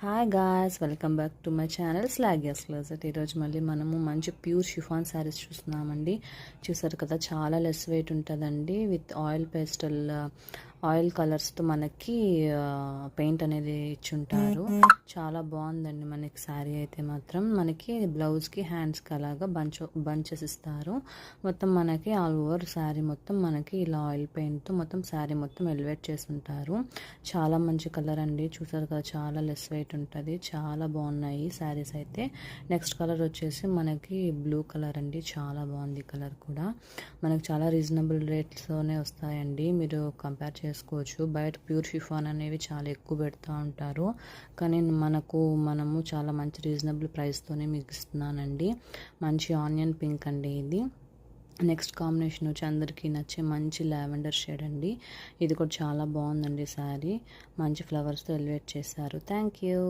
Hi guys, welcome back to my channel స్లాగ్యాస్ closet. ఈరోజు మళ్ళీ మనము మంచి ప్యూర్ షిఫాన్ శారీస్ చూస్తున్నామండి. చూసారు కదా, చాలా లెస్ వెయిట్ ఉంటుందండి. విత్ ఆయిల్ కలర్స్తో మనకి పెయింట్ అనేది ఇచ్చుంటారు. చాలా బాగుందండి మనకి శారీ అయితే మాత్రం. మనకి బ్లౌజ్కి హ్యాండ్స్కి అలాగా బంచెస్ ఇస్తారు. మొత్తం మనకి ఆల్ ఓవర్ శారీ మొత్తం మనకి ఇలా ఆయిల్ పెయింట్తో మొత్తం శారీ మొత్తం ఎలివేట్ చేసి ఉంటారు. చాలా మంచి కలర్ అండి. చూసారు కదా, చాలా లెస్ వెయిట్ ఉంటుంది. చాలా బాగున్నాయి శారీస్ అయితే. నెక్స్ట్ కలర్ వచ్చేసి మనకి బ్లూ కలర్ అండి. చాలా బాగుంది కలర్ కూడా. మనకి చాలా రీజనబుల్ రేట్స్తోనే వస్తాయండి. మీరు కంపేర్ చేసుకోవచ్చు. బయట ప్యూర్ షిఫాన్ అనేవి చాలా ఎక్కువ పెడతా ఉంటారు, కానీ మనము చాలా మంచి రీజనబుల్ ప్రైస్తోనే మీకు ఇస్తున్నానండి. మంచి ఆనియన్ పింక్ అండి ఇది. నెక్స్ట్ కాంబినేషన్ వచ్చి అందరికీ నచ్చే మంచి లావెండర్ షేడ్ అండి. ఇది కూడా చాలా బాగుందండి శారీ. మంచి ఫ్లవర్స్తో ఎలివేట్ చేశారు. Thank you.